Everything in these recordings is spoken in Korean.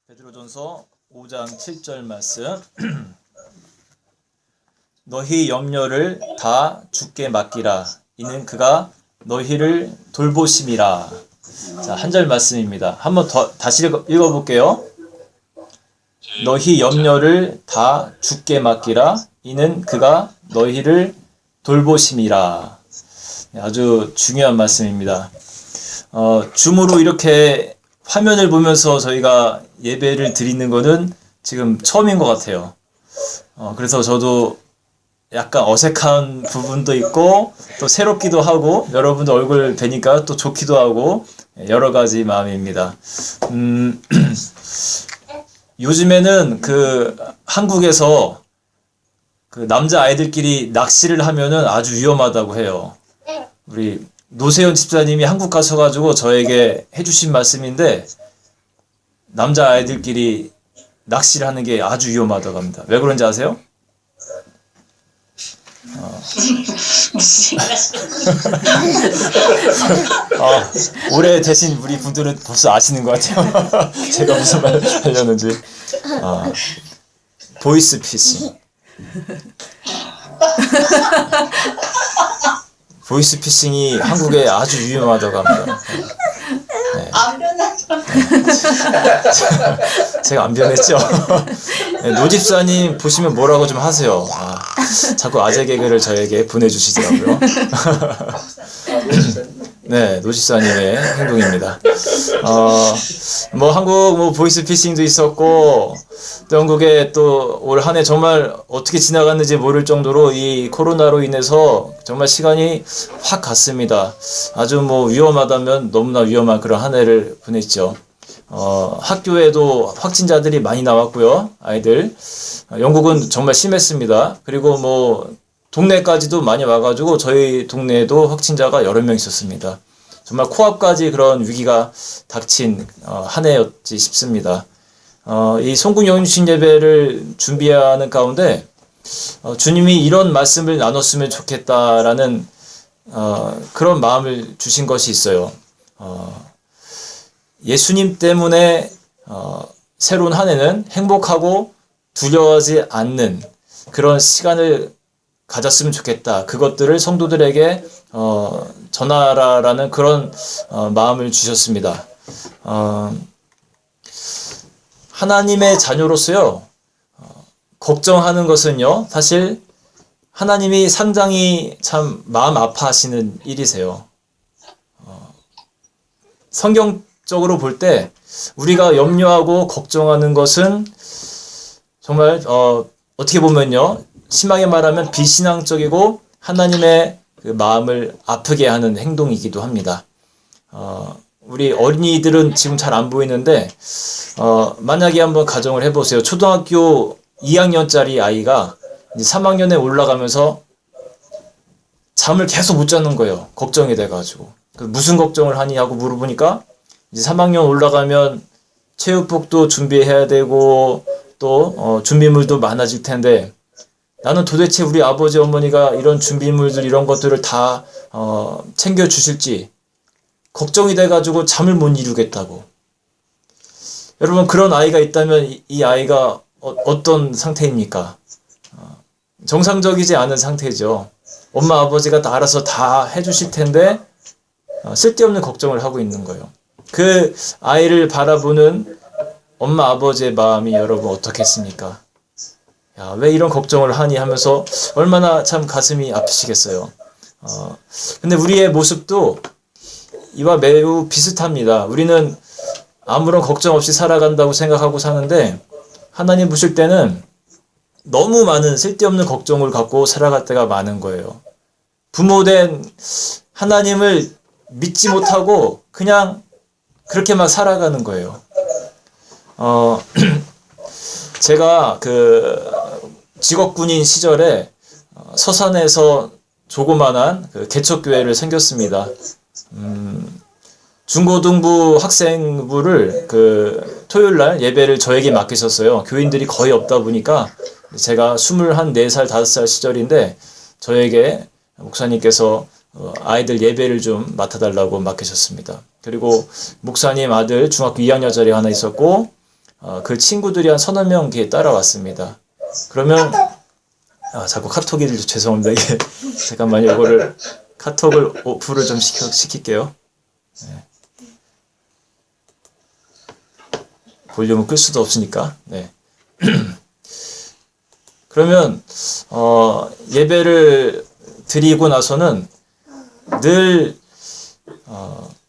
베드로전서 5장 7절 말씀. 너희 염려를 다 주께 맡기라. 이는 그가 너희를 돌보심이라. 자, 한 절 말씀입니다. 한번 다시 읽어볼게요. 너희 염려를 다 주께 맡기라. 이는 그가 너희를 돌보심이라. 아주 중요한 말씀입니다. 줌으로 이렇게 화면을 보면서 저희가 예배를 드리는 거는 지금 처음인 것 같아요. 그래서 저도 약간 어색한 부분도 있고 또 새롭기도 하고 여러분들 얼굴 뵈니까 또 좋기도 하고 여러 가지 마음입니다. 요즘에는 한국에서 남자 아이들끼리 낚시를 하면은 아주 위험하다고 해요. 우리 노세현 집사님이 한국 가셔가지고 저에게 해주신 말씀인데, 남자 아이들끼리 낚시를 하는 게 아주 위험하다고 합니다. 왜 그런지 아세요? 올해 대신 우리 분들은 벌써 아시는 것 같아요. 제가 무슨 말 하려는지. 보이스 피싱. 보이스 피싱이 한국에 아주 위험하다고 합니다. 네. 안 변하죠. 제가 안 변했죠? 네, 노집사님 보시면 뭐라고 좀 하세요. 자꾸 아재 개그를 저에게 보내주시더라고요. 네, 노집사님의 행동입니다. 한국 보이스 피싱도 있었고, 또 영국에 또 올 한 해 정말 어떻게 지나갔는지 모를 정도로 이 코로나로 인해서 정말 시간이 확 갔습니다. 아주 위험하다면 너무나 위험한 그런 한 해를 보냈죠. 학교에도 확진자들이 많이 나왔고요. 아이들. 영국은 정말 심했습니다. 그리고 동네까지도 많이 와가지고 저희 동네에도 확진자가 여러 명 있었습니다. 정말 코앞까지 그런 위기가 닥친 한 해였지 싶습니다. 이 송국영신 예배를 준비하는 가운데 주님이 이런 말씀을 나눴으면 좋겠다라는 그런 마음을 주신 것이 있어요. 예수님 때문에 새로운 한 해는 행복하고 두려워하지 않는 그런 시간을 가졌으면 좋겠다. 그것들을 성도들에게 전하라라는 그런 마음을 주셨습니다. 하나님의 자녀로서요, 걱정하는 것은요, 사실 하나님이 상당히 참 마음 아파하시는 일이세요. 성경적으로 볼 때 우리가 염려하고 걱정하는 것은 정말 어떻게 보면요, 심하게 말하면 비신앙적이고 하나님의 그 마음을 아프게 하는 행동이기도 합니다. 우리 어린이들은 지금 잘 안 보이는데, 만약에 한번 가정을 해보세요. 초등학교 2학년짜리 아이가 이제 3학년에 올라가면서 잠을 계속 못 자는 거예요. 걱정이 돼가지고. 무슨 걱정을 하니 하고 물어보니까, 이제 3학년 올라가면 체육복도 준비해야 되고, 또, 준비물도 많아질 텐데, 나는 도대체 우리 아버지 어머니가 이런 준비물들, 이런 것들을 다, 챙겨주실지, 걱정이 돼가지고 잠을 못 이루겠다고. 여러분, 그런 아이가 있다면 이 아이가 어떤 상태입니까? 정상적이지 않은 상태죠. 엄마 아버지가 다 알아서 다 해주실 텐데 쓸데없는 걱정을 하고 있는 거예요. 그 아이를 바라보는 엄마 아버지의 마음이 여러분 어떻겠습니까? 야, 왜 이런 걱정을 하니 하면서 얼마나 참 가슴이 아프시겠어요. 근데 우리의 모습도 이와 매우 비슷합니다. 우리는 아무런 걱정 없이 살아간다고 생각하고 사는데, 하나님 보실 때는 너무 많은 쓸데없는 걱정을 갖고 살아갈 때가 많은 거예요. 부모된 하나님을 믿지 못하고 그냥 그렇게만 살아가는 거예요. 제가 직업군인 시절에 서산에서 조그만한 개척교회를 생겼습니다. 중고등부 학생부를 토요일날 예배를 저에게 맡기셨어요. 교인들이 거의 없다 보니까 제가 24살, 5살 시절인데 저에게 목사님께서 아이들 예배를 좀 맡아달라고 맡기셨습니다. 그리고 목사님 아들 중학교 2학년짜리 하나 있었고, 그 친구들이 한 서너 명 이렇게 따라왔습니다. 그러면 자꾸 카톡이 죄송합니다. 이게 잠깐만요. 이거를 카톡을 오프를 좀 시킬게요. 네. 볼륨을 끌 수도 없으니까. 네. 그러면 예배를 드리고 나서는 늘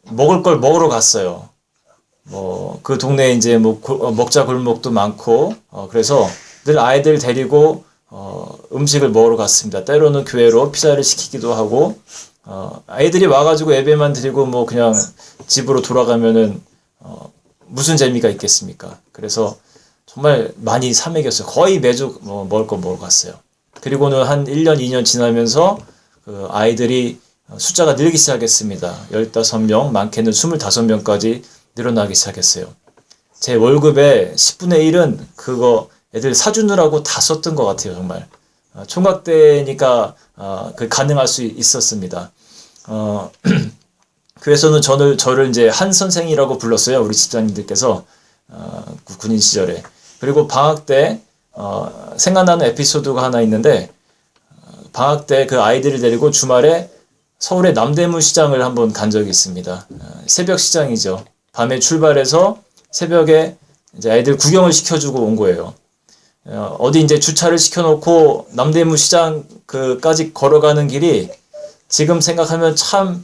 먹을 걸 먹으러 갔어요. 뭐 그 동네에 이제 뭐 먹자 골목도 많고 그래서 늘 아이들 데리고 음식을 먹으러 갔습니다. 때로는 교회로 피자를 시키기도 하고 아이들이 와가지고 예배만 드리고 뭐 그냥 집으로 돌아가면은 무슨 재미가 있겠습니까? 그래서 정말 많이 사 먹였어요. 거의 매주 먹을 거 먹으러 갔어요. 그리고는 한 1년, 2년 지나면서 그 아이들이 숫자가 늘기 시작했습니다. 15명, 많게는 25명까지 늘어나기 시작했어요. 제 월급의 10분의 1은 그거 애들 사주느라고 다 썼던 것 같아요, 정말. 총각 때니까 그 가능할 수 있었습니다. 교회에서는 저를 이제 한 선생이라고 불렀어요, 우리 집사님들께서 군인 시절에. 그리고 방학 때 생각나는 에피소드가 하나 있는데 방학 때 그 아이들을 데리고 주말에 서울의 남대문 시장을 한번 간 적이 있습니다. 새벽 시장이죠. 밤에 출발해서 새벽에 이제 아이들 구경을 시켜주고 온 거예요. 어디 이제 주차를 시켜놓고 남대문 시장 그까지 걸어가는 길이 지금 생각하면 참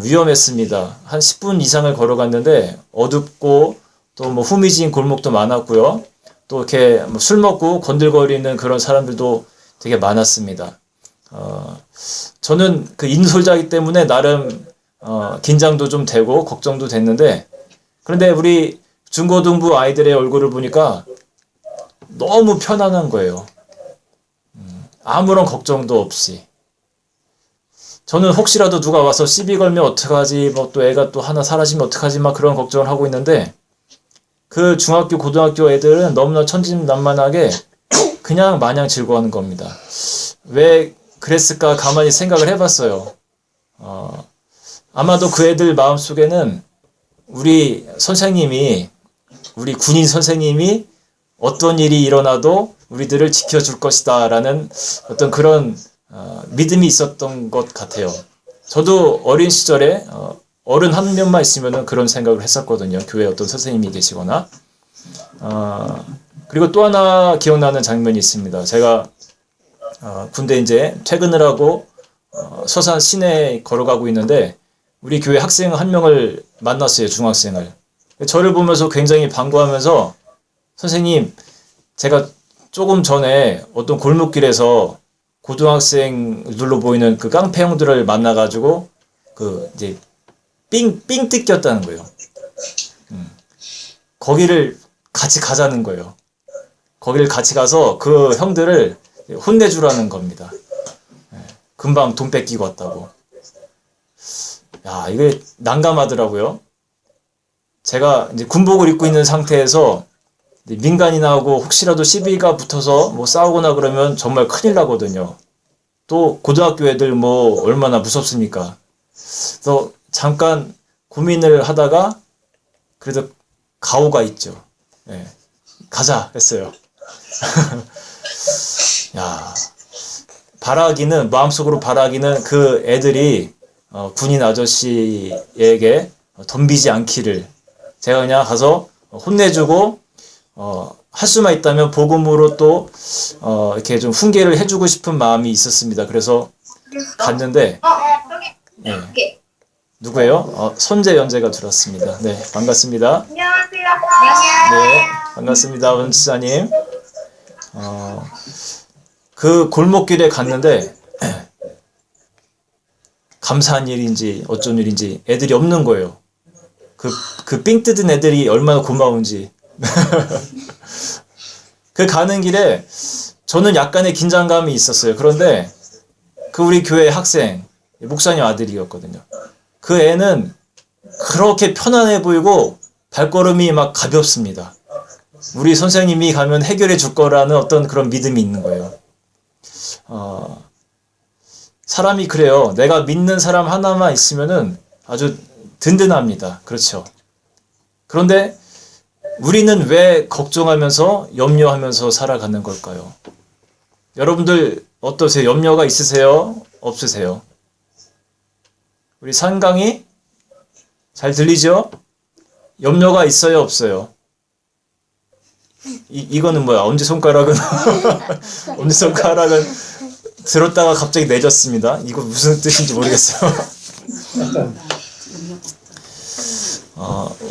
위험했습니다. 한 10분 이상을 걸어갔는데 어둡고 또 뭐 후미진 골목도 많았고요. 또 이렇게 술 먹고 건들거리는 그런 사람들도 되게 많았습니다. 저는 그 인솔자이기 때문에 나름 긴장도 좀 되고 걱정도 됐는데 그런데 우리 중고등부 아이들의 얼굴을 보니까 너무 편안한 거예요. 아무런 걱정도 없이. 저는 혹시라도 누가 와서 시비 걸면 어떡하지, 뭐 또 애가 또 하나 사라지면 어떡하지, 막 그런 걱정을 하고 있는데 그 중학교, 고등학교 애들은 너무나 천진난만하게 그냥 마냥 즐거워하는 겁니다. 왜 그랬을까 가만히 생각을 해봤어요. 아마도 그 애들 마음속에는 우리 선생님이, 우리 군인 선생님이 어떤 일이 일어나도 우리들을 지켜줄 것이다 라는 어떤 그런 믿음이 있었던 것 같아요. 저도 어린 시절에 어른 한 명만 있으면 그런 생각을 했었거든요. 교회에 어떤 선생님이 계시거나. 그리고 또 하나 기억나는 장면이 있습니다. 제가 군대 이제 퇴근을 하고 서산 시내에 걸어가고 있는데 우리 교회 학생 한 명을 만났어요. 중학생을. 저를 보면서 굉장히 반가워하면서 선생님, 제가 조금 전에 어떤 골목길에서 고등학생들로 보이는 그 깡패 형들을 만나가지고 그 이제 삥 뜯겼다는 거예요. 거기를 같이 가자는 거예요. 거기를 같이 가서 그 형들을 혼내주라는 겁니다. 금방 돈 뺏기고 왔다고. 야, 이게 난감하더라고요. 제가 이제 군복을 입고 있는 상태에서 민간인하고 혹시라도 시비가 붙어서 뭐 싸우거나 그러면 정말 큰일 나거든요. 또 고등학교 애들 뭐 얼마나 무섭습니까? 그래서 잠깐 고민을 하다가 그래도 가오가 있죠. 네, 가자 했어요. 야, 바라기는 마음속으로 바라기는 그 애들이 군인 아저씨에게 덤비지 않기를 제가 그냥 가서 혼내주고 할 수만 있다면 복음으로 또 이렇게 좀 훈계를 해주고 싶은 마음이 있었습니다. 그래서 갔는데 네. 누구예요? 선재 연재가 들었습니다. 네, 반갑습니다. 안녕하세요. 네, 반갑습니다, 원지사님. 그 골목길에 갔는데 감사한 일인지 어쩐 일인지 애들이 없는 거예요. 그 삥 뜯은 애들이 얼마나 고마운지. 그 가는 길에 저는 약간의 긴장감이 있었어요. 그런데 그 우리 교회 학생, 목사님 아들이었거든요. 그 애는 그렇게 편안해 보이고 발걸음이 막 가볍습니다. 우리 선생님이 가면 해결해 줄 거라는 어떤 그런 믿음이 있는 거예요. 사람이 그래요. 내가 믿는 사람 하나만 있으면은 아주 든든합니다. 그렇죠. 그런데 우리는 왜 걱정하면서 염려하면서 살아가는 걸까요? 여러분들 어떠세요? 염려가 있으세요? 없으세요? 우리 상강이 잘 들리죠? 염려가 있어요? 없어요? 이거는 뭐야? 엄지손가락은 엄지손가락은 들었다가 갑자기 내졌습니다. 이거 무슨 뜻인지 모르겠어요.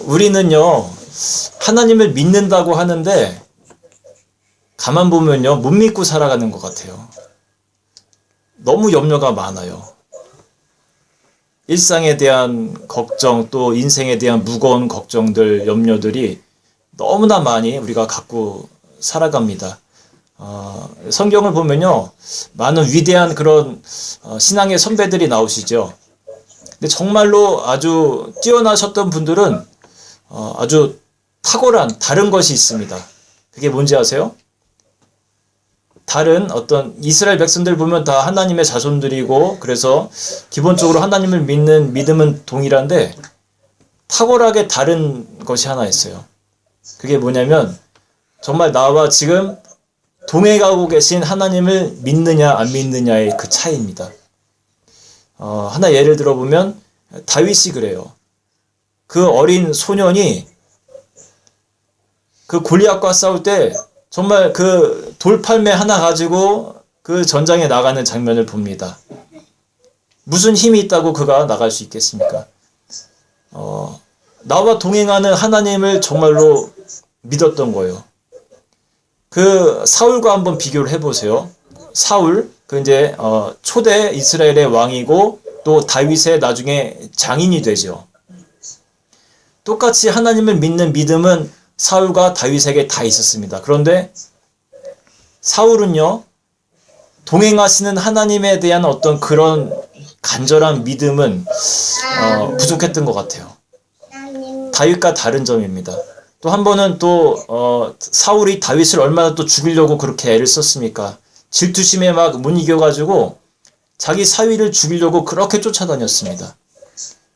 우리는요 하나님을 믿는다고 하는데 가만 보면요 못 믿고 살아가는 것 같아요. 너무 염려가 많아요. 일상에 대한 걱정, 또 인생에 대한 무거운 걱정들, 염려들이 너무나 많이 우리가 갖고 살아갑니다. 성경을 보면요 많은 위대한 그런 신앙의 선배들이 나오시죠. 근데 정말로 아주 뛰어나셨던 분들은 아주 탁월한 다른 것이 있습니다. 그게 뭔지 아세요? 다른 어떤 이스라엘 백성들 보면 다 하나님의 자손들이고 그래서 기본적으로 하나님을 믿는 믿음은 동일한데 탁월하게 다른 것이 하나 있어요. 그게 뭐냐면 정말 나와 지금 동행하고 계신 하나님을 믿느냐 안 믿느냐의 그 차이입니다. 하나 예를 들어보면 다윗이 그래요. 그 어린 소년이 그 골리앗과 싸울 때 정말 그 돌팔매 하나 가지고 그 전장에 나가는 장면을 봅니다. 무슨 힘이 있다고 그가 나갈 수 있겠습니까? 나와 동행하는 하나님을 정말로 믿었던 거예요. 그 사울과 한번 비교를 해보세요. 사울, 그 이제 초대 이스라엘의 왕이고 또 다윗의 나중에 장인이 되죠. 똑같이 하나님을 믿는 믿음은 사울과 다윗에게 다 있었습니다. 그런데 사울은요, 동행하시는 하나님에 대한 어떤 그런 간절한 믿음은 부족했던 것 같아요. 다윗과 다른 점입니다. 또 한 번은 또 사울이 다윗을 얼마나 또 죽이려고 그렇게 애를 썼습니까? 질투심에 막 못 이겨가지고 자기 사위를 죽이려고 그렇게 쫓아다녔습니다.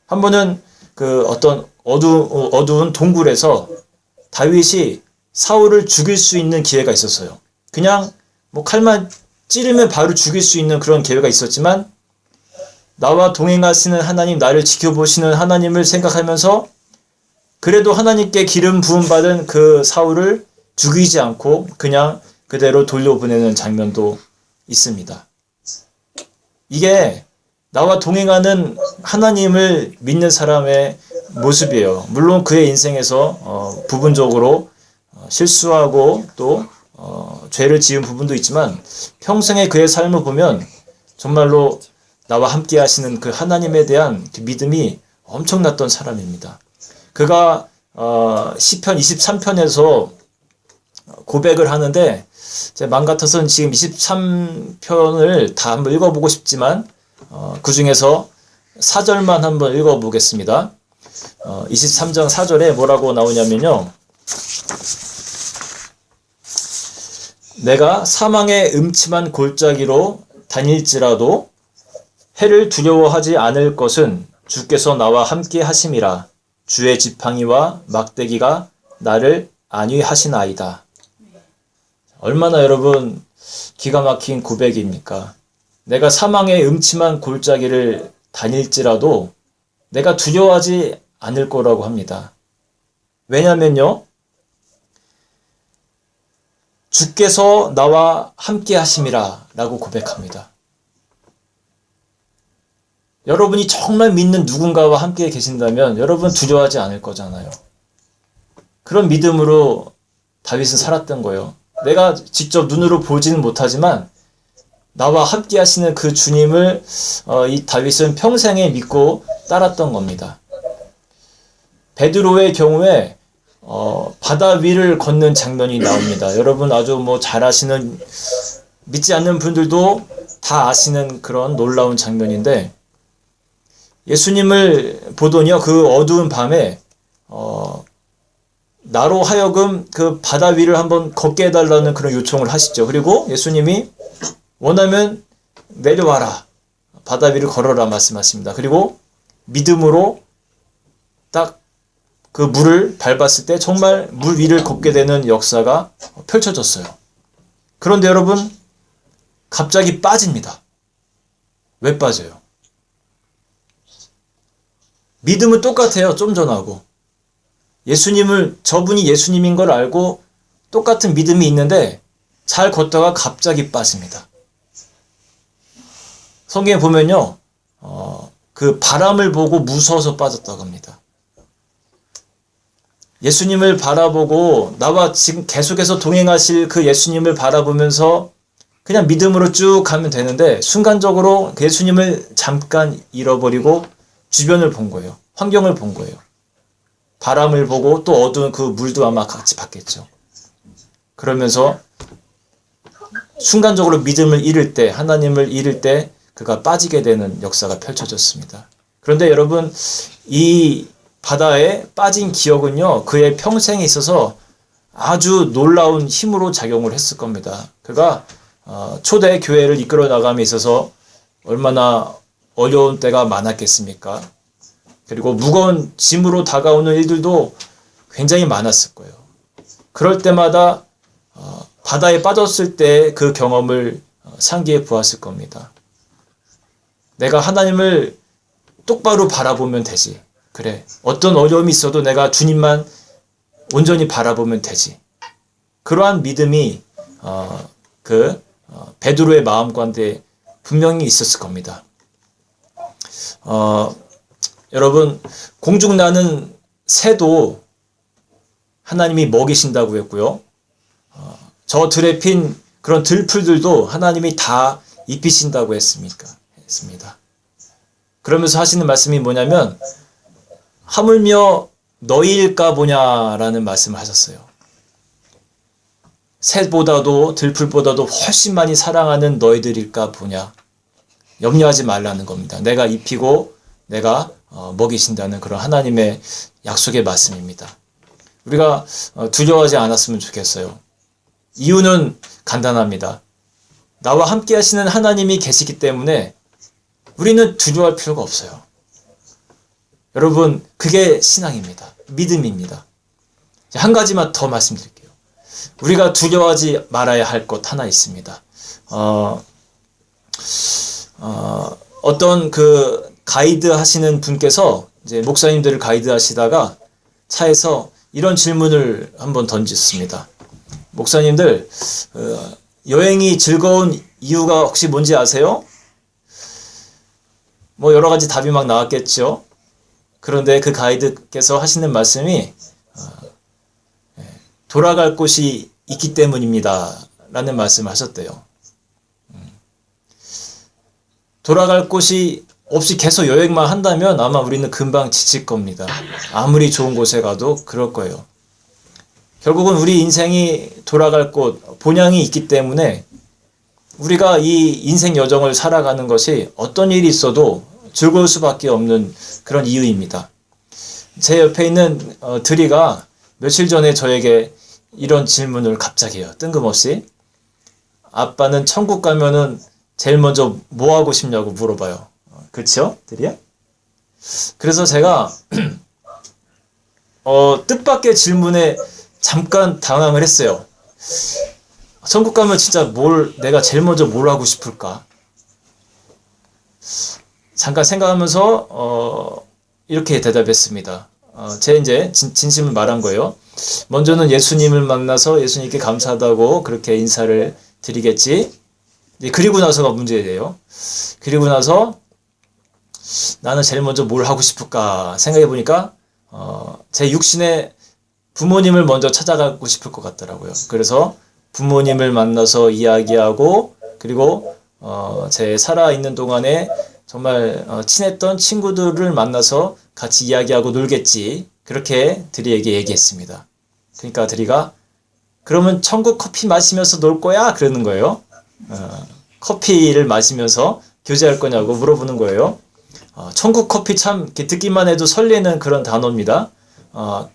한 번은 그 어떤 어두운 동굴에서 다윗이 사울을 죽일 수 있는 기회가 있었어요. 그냥 뭐 칼만 찌르면 바로 죽일 수 있는 그런 기회가 있었지만 나와 동행하시는 하나님, 나를 지켜보시는 하나님을 생각하면서 그래도 하나님께 기름 부음 받은 그 사울을 죽이지 않고 그냥 그대로 돌려보내는 장면도 있습니다. 이게 나와 동행하는 하나님을 믿는 사람의 모습이에요. 물론 그의 인생에서 부분적으로 실수하고 또 죄를 지은 부분도 있지만 평생의 그의 삶을 보면 정말로 나와 함께 하시는 그 하나님에 대한 그 믿음이 엄청났던 사람입니다. 그가 시편 23편에서 고백을 하는데 제 마음 같아서는 지금 23편을 다 한번 읽어보고 싶지만 그 중에서 4절만 한번 읽어보겠습니다. 23장 4절에 뭐라고 나오냐면요. 내가 사망의 음침한 골짜기로 다닐지라도 해를 두려워하지 않을 것은 주께서 나와 함께 하심이라. 주의 지팡이와 막대기가 나를 안위하시나이다. 얼마나 여러분 기가 막힌 고백입니까? 내가 사망의 음침한 골짜기를 다닐지라도 내가 두려워하지 않을 거라고 합니다. 왜냐면요. 주께서 나와 함께 하심이라 라고 고백합니다. 여러분이 정말 믿는 누군가와 함께 계신다면 여러분 두려워하지 않을 거잖아요. 그런 믿음으로 다윗은 살았던 거예요. 내가 직접 눈으로 보지는 못하지만 나와 함께 하시는 그 주님을 이 다윗은 평생에 믿고 따랐던 겁니다. 베드로의 경우에 바다 위를 걷는 장면이 나옵니다. 여러분 아주 뭐 잘 아시는, 믿지 않는 분들도 다 아시는 그런 놀라운 장면인데 예수님을 보더니요 그 어두운 밤에 나로 하여금 그 바다 위를 한번 걷게 해달라는 그런 요청을 하시죠. 그리고 예수님이 원하면 내려와라, 바다 위를 걸어라 말씀하십니다. 그리고 믿음으로 딱 그 물을 밟았을 때 정말 물 위를 걷게 되는 역사가 펼쳐졌어요. 그런데 여러분, 갑자기 빠집니다. 왜 빠져요? 믿음은 똑같아요. 좀 전하고. 저분이 예수님인 걸 알고 똑같은 믿음이 있는데 잘 걷다가 갑자기 빠집니다. 성경에 보면요, 그 바람을 보고 무서워서 빠졌다고 합니다. 예수님을 바라보고 나와 지금 계속해서 동행하실 그 예수님을 바라보면서 그냥 믿음으로 쭉 가면 되는데 순간적으로 그 예수님을 잠깐 잃어버리고 주변을 본 거예요. 환경을 본 거예요. 바람을 보고 또 어두운 그 물도 아마 같이 봤겠죠. 그러면서 순간적으로 믿음을 잃을 때, 하나님을 잃을 때 그가 빠지게 되는 역사가 펼쳐졌습니다. 그런데 여러분, 이 바다에 빠진 기억은요, 그의 평생에 있어서 아주 놀라운 힘으로 작용을 했을 겁니다. 그가 초대 교회를 이끌어 나감에 있어서 얼마나 어려운 때가 많았겠습니까? 그리고 무거운 짐으로 다가오는 일들도 굉장히 많았을 거예요. 그럴 때마다 바다에 빠졌을 때 그 경험을 상기해 보았을 겁니다. 내가 하나님을 똑바로 바라보면 되지. 그래, 어떤 어려움이 있어도 내가 주님만 온전히 바라보면 되지. 그러한 믿음이 베드로의 마음 가운데 분명히 있었을 겁니다. 여러분, 공중 나는 새도 하나님이 먹이신다고 했고요. 저 들에 핀 그런 들풀들도 하나님이 다 입히신다고 했습니다. 그러면서 하시는 말씀이 뭐냐면, 하물며 너희일까 보냐라는 말씀을 하셨어요. 새보다도 들풀보다도 훨씬 많이 사랑하는 너희들일까 보냐. 염려하지 말라는 겁니다. 내가 입히고 내가 먹이신다는 그런 하나님의 약속의 말씀입니다. 우리가 두려워하지 않았으면 좋겠어요. 이유는 간단합니다. 나와 함께 하시는 하나님이 계시기 때문에 우리는 두려워할 필요가 없어요. 여러분, 그게 신앙입니다. 믿음입니다. 한 가지만 더 말씀드릴게요. 우리가 두려워하지 말아야 할 것 하나 있습니다. 어떤 그 가이드 하시는 분께서 이제 목사님들을 가이드 하시다가 차에서 이런 질문을 한번 던졌습니다. 목사님들, 여행이 즐거운 이유가 혹시 뭔지 아세요? 뭐 여러 가지 답이 막 나왔겠죠. 그런데 그 가이드께서 하시는 말씀이 돌아갈 곳이 있기 때문입니다 라는 말씀을 하셨대요. 돌아갈 곳이 없이 계속 여행만 한다면 아마 우리는 금방 지칠 겁니다. 아무리 좋은 곳에 가도 그럴 거예요. 결국은 우리 인생이 돌아갈 곳, 본향이 있기 때문에 우리가 이 인생 여정을 살아가는 것이 어떤 일이 있어도 즐거울 수밖에 없는 그런 이유입니다. 제 옆에 있는 드리가 며칠 전에 저에게 이런 질문을 갑자기 해요. 뜬금없이. 아빠는 천국 가면은 제일 먼저 뭐 하고 싶냐고 물어봐요. 그렇죠? 드리야? 그래서 제가 뜻밖의 질문에 잠깐 당황을 했어요. 천국 가면 진짜 내가 제일 먼저 뭘 하고 싶을까? 잠깐 생각하면서 이렇게 대답했습니다. 제 이제 진심을 말한 거예요. 먼저는 예수님을 만나서 예수님께 감사하다고 그렇게 인사를 드리겠지. 그리고 나서가 문제예요. 그리고 나서 나는 제일 먼저 뭘 하고 싶을까 생각해 보니까 제 육신의 부모님을 먼저 찾아가고 싶을 것 같더라고요. 그래서 부모님을 만나서 이야기하고, 그리고 제 살아있는 동안에 정말 친했던 친구들을 만나서 같이 이야기하고 놀겠지. 그렇게 드리에게 얘기했습니다. 그러니까 드리가 그러면 천국 커피 마시면서 놀 거야? 그러는 거예요. 커피를 마시면서 교제할 거냐고 물어보는 거예요. 천국 커피 참 이렇게 듣기만 해도 설레는 그런 단어입니다.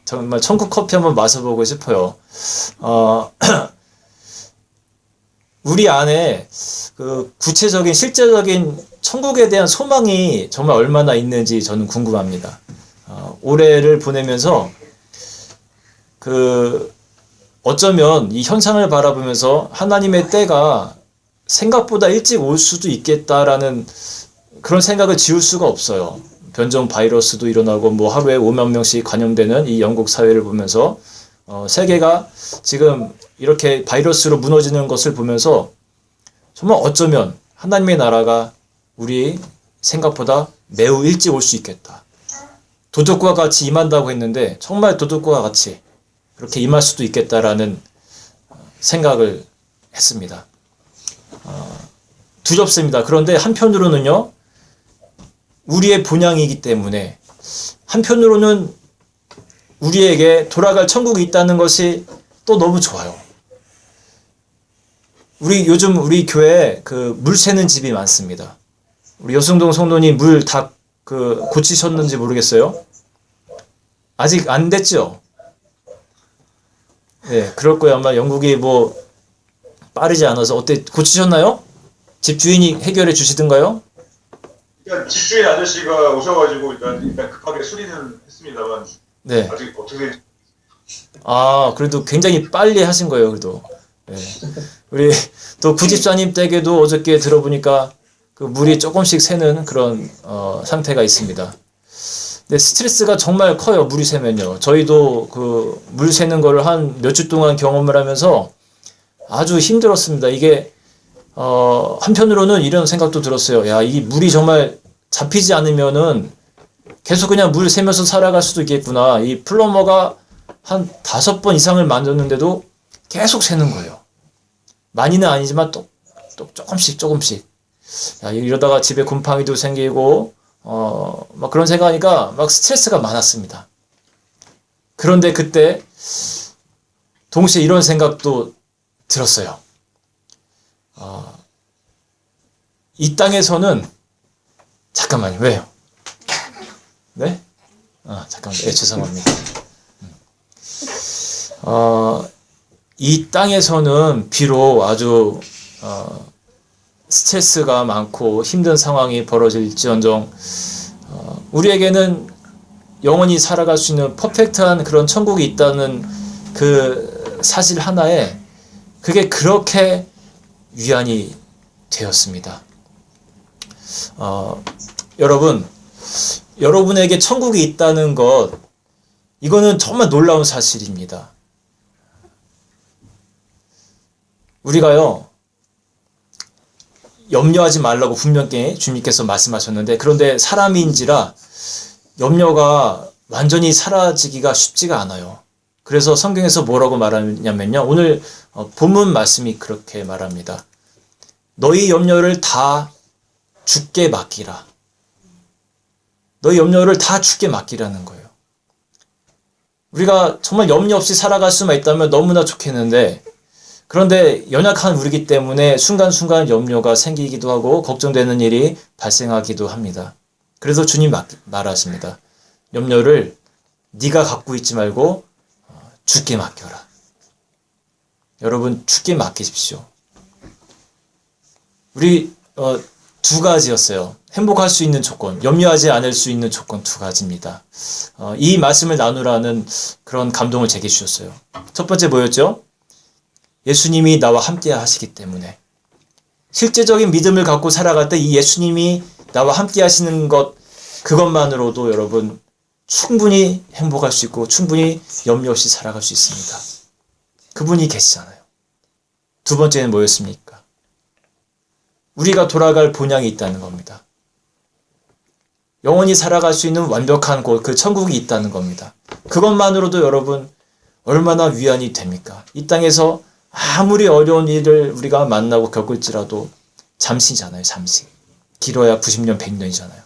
정말 천국 커피 한번 마셔보고 싶어요. 우리 안에 그 구체적인 실제적인 천국에 대한 소망이 정말 얼마나 있는지 저는 궁금합니다. 올해를 보내면서 어쩌면 이 현상을 바라보면서 하나님의 때가 생각보다 일찍 올 수도 있겠다라는 그런 생각을 지울 수가 없어요. 변종 바이러스도 일어나고 뭐 하루에 5만 명씩 감염되는 이 영국 사회를 보면서 세계가 지금 이렇게 바이러스로 무너지는 것을 보면서 정말 어쩌면 하나님의 나라가 우리 생각보다 매우 일찍 올 수 있겠다. 도둑과 같이 임한다고 했는데 정말 도둑과 같이 그렇게 임할 수도 있겠다라는 생각을 했습니다. 두렵습니다. 그런데 한편으로는요, 우리의 본향이기 때문에 한편으로는 우리에게 돌아갈 천국이 있다는 것이 또 너무 좋아요. 요즘 우리 교회에 물 새는 집이 많습니다. 우리 여승동 성도님 물 다 고치셨는지 모르겠어요. 아직 안 됐죠? 네, 그럴 거예요. 아마 영국이 뭐 빠르지 않아서. 어때, 고치셨나요? 집 주인이 해결해 주시던가요? 그러니까 집주인 아저씨가 오셔가지고 일단 급하게 수리는 했습니다만 네. 아직 어떻게 그래도 굉장히 빨리 하신 거예요, 그래도. 네. 우리 또 구집사님 댁에도 어저께 들어보니까 물이 조금씩 새는 그런 상태가 있습니다. 근데 스트레스가 정말 커요, 물이 새면요. 저희도 물 새는 거를 한 몇 주 동안 경험을 하면서 아주 힘들었습니다. 이게 한편으로는 이런 생각도 들었어요. 야, 이 물이 정말 잡히지 않으면은 계속 그냥 물 새면서 살아갈 수도 있겠구나. 이 플러머가 한 5번 이상을 만졌는데도 계속 새는 거예요. 많이는 아니지만 또 조금씩. 야, 이러다가 집에 곰팡이도 생기고, 막 그런 생각하니까 막 스트레스가 많았습니다. 그런데 그때 동시에 이런 생각도 들었어요. 이 땅에서는, 잠깐만요, 왜요? 네? 잠깐만요. 죄송합니다. 이 땅에서는 비록 아주, 스트레스가 많고 힘든 상황이 벌어질지언정, 우리에게는 영원히 살아갈 수 있는 퍼펙트한 그런 천국이 있다는 그 사실 하나에 그게 그렇게 위안이 되었습니다. 여러분에게 천국이 있다는 것, 이거는 정말 놀라운 사실입니다. 우리가요, 염려하지 말라고 분명히 주님께서 말씀하셨는데, 그런데 사람인지라 염려가 완전히 사라지기가 쉽지가 않아요. 그래서 성경에서 뭐라고 말하냐면요, 오늘 본문 말씀이 그렇게 말합니다. 너희 염려를 다 주께 맡기라. 너희 염려를 다 주께 맡기라는 거예요. 우리가 정말 염려 없이 살아갈 수만 있다면 너무나 좋겠는데, 그런데 연약한 우리이기 때문에 순간순간 염려가 생기기도 하고 걱정되는 일이 발생하기도 합니다. 그래서 주님 말하십니다. 염려를 네가 갖고 있지 말고 주께 맡겨라. 여러분, 주께 맡기십시오. 우리 두 가지였어요. 행복할 수 있는 조건, 염려하지 않을 수 있는 조건 2가지입니다. 이 말씀을 나누라는 그런 감동을 제게 주셨어요. 첫 번째 뭐였죠? 예수님이 나와 함께 하시기 때문에. 실제적인 믿음을 갖고 살아갈 때 이 예수님이 나와 함께 하시는 것, 그것만으로도 여러분 충분히 행복할 수 있고 충분히 염려 없이 살아갈 수 있습니다. 그분이 계시잖아요. 두 번째는 뭐였습니까? 우리가 돌아갈 본향이 있다는 겁니다. 영원히 살아갈 수 있는 완벽한 곳, 그 천국이 있다는 겁니다. 그것만으로도 여러분 얼마나 위안이 됩니까? 이 땅에서 아무리 어려운 일을 우리가 만나고 겪을지라도 잠시잖아요, 잠시. 길어야 90년, 100년이잖아요.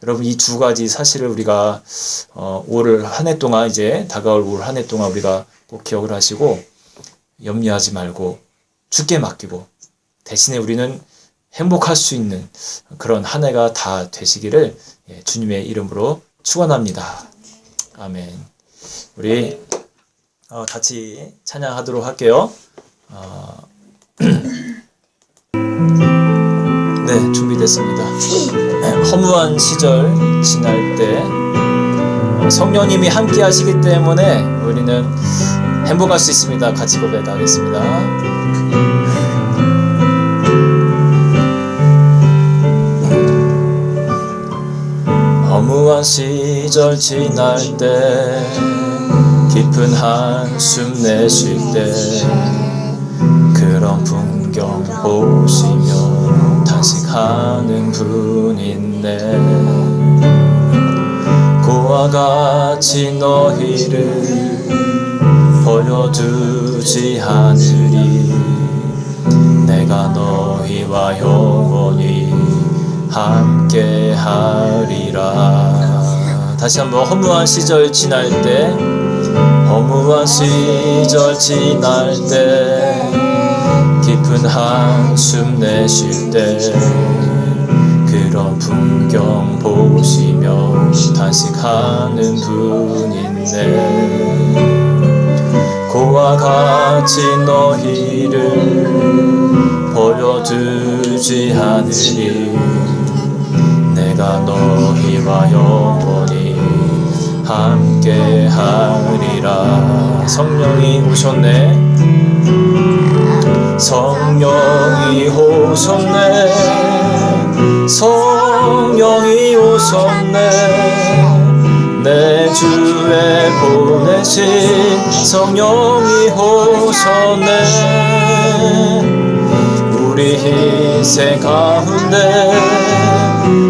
여러분, 이 2가지 사실을 우리가 올 한 해 동안, 이제 다가올 올 한 해 동안 우리가 꼭 기억을 하시고 염려하지 말고 주께 맡기고 대신에 우리는 행복할 수 있는 그런 한 해가 다 되시기를 주님의 이름으로 축원합니다. 아멘. 우리 같이 찬양하도록 할게요. 네, 준비됐습니다. 허무한 시절 지날 때 성령님이 함께 하시기 때문에 우리는 행복할 수 있습니다. 같이 고백하겠습니다. 허무한 시절 지날 때, 깊은 한숨 내쉴 때, 그런 풍경 보시며 탄식하는 분 있네. 고와 같이 너희를 버려두지 않으리. 내가 너희와 영원히 함께 하리라. 다시 한번 허무한 시절 지날 때, 허무한 시절 지날 때, 깊은 한숨 내쉴 때, 그런 풍경 보시며 탄식하는 분 있네. 고와 같이 너희를 버려두지 않으리. 내가 너희와 영원히 함께 하리라. 성령이 오셨네. 성령이 오셨네. 성령이 오셨네. 내 주에 보내신 성령이 오셨네. 우리 인생 가운데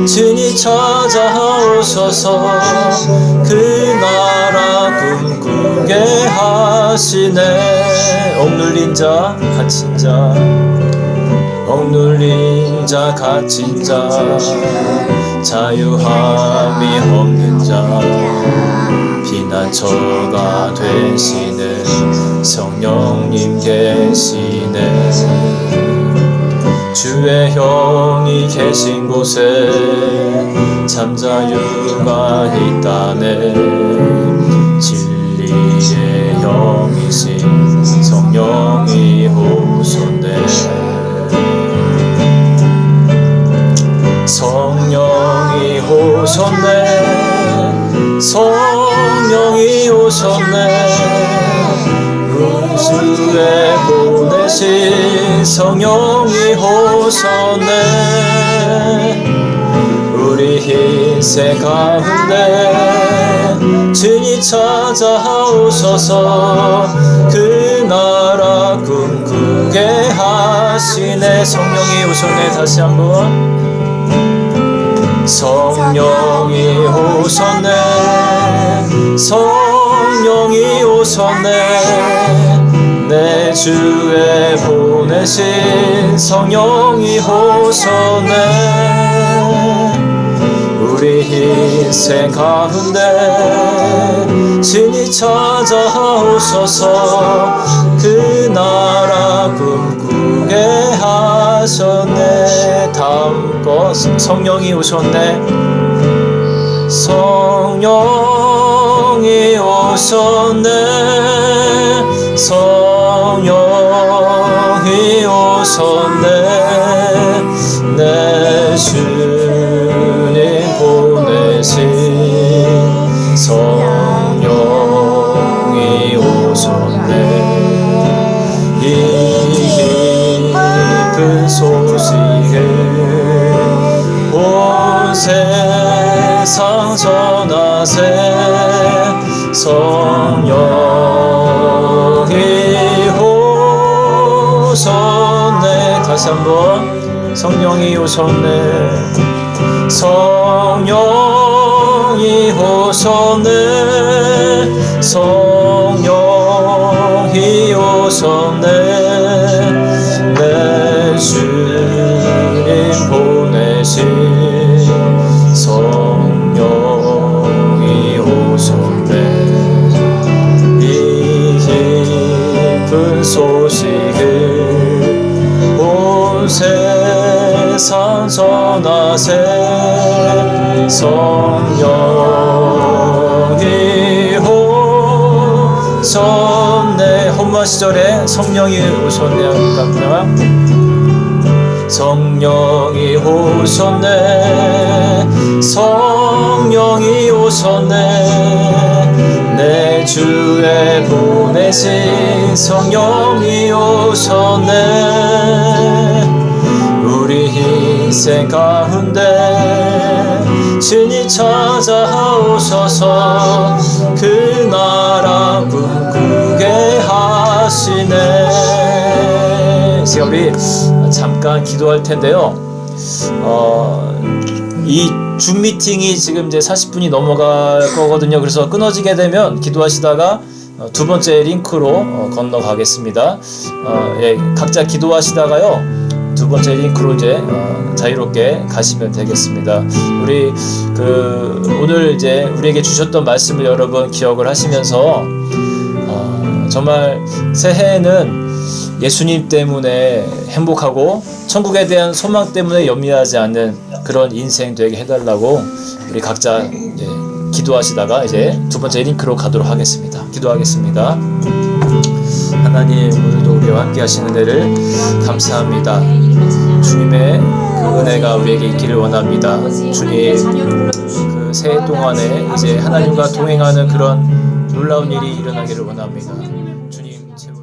친히 찾아오셔서 그 나라 꿈꾸게 하시네. 억눌린 자 갇힌 자, 억눌린 자 갇힌 자, 자유함이 없는 자, 피난처가 되시는 성령님 계시네. 주의 영이 계신 곳에 잠자유가 있다네. 진리의 영이신 성령이 오셨네. 성령이 오셨네. 성령이 오셨네. 우주에 보내신 성령이 오셨네. 우리 인생 가운데 친히 찾아오셔서 그 나라 꿈꾸게 하시네. 성령이 오셨네. 다시 한번. 성령이 오셨네. 성령이 오셨네. 내 주에 보내신 성령이 오셨네. 우리 인생 가운데 친히 찾아오셔서 그 나라 꿈꾸게 하셨네. 다음 거 성령이 오셨네. 성령이 오셨네. 성령이 오셨네. 내 주님 보내신 성령이 오셨네. 이 깊은 소식을 온 세상 전하세. 성령이 오셨네. 다시 한번. 성령이 오셨네. 성령이 오셨네. 성령이 오셨네. 내 주님 보내신 성령이 오셨네. 이 깊은 소식을 온 세상 전하세. 성령이 오셨네. 허무한 시절에 성령이 오셨네요. 그러니까 성령이 오셨네 성령이 오셨네 내 주에 보내신 성령이 오셨네 우리 인생 가운데 친히 찾아오셔서 그 나라 꿈꾸게 하시네. 제가 우리 잠깐 기도할 텐데요. 이 줌 미팅이 지금 이제 40분이 넘어갈 거거든요. 그래서 끊어지게 되면 기도하시다가 두 번째 링크로 건너가겠습니다. 예, 각자 기도하시다가요. 두 번째 링크로 이제 자유롭게 가시면 되겠습니다. 우리 오늘 이제 우리에게 주셨던 말씀을 여러분 기억을 하시면서 정말 새해에는 예수님 때문에 행복하고 천국에 대한 소망 때문에 염려하지 않는 그런 인생 되게 해달라고 우리 각자 이제 기도하시다가 이제 두 번째 링크로 가도록 하겠습니다. 기도하겠습니다. 하나님 오늘도 우리와 함께 하시는 데를 감사합니다. 주님의 그 은혜가 우리에게 있기를 원합니다. 주님 그 새해 동안에 이제 하나님과 동행하는 그런 놀라운 일이 일어나기를 원합니다. 주님 채워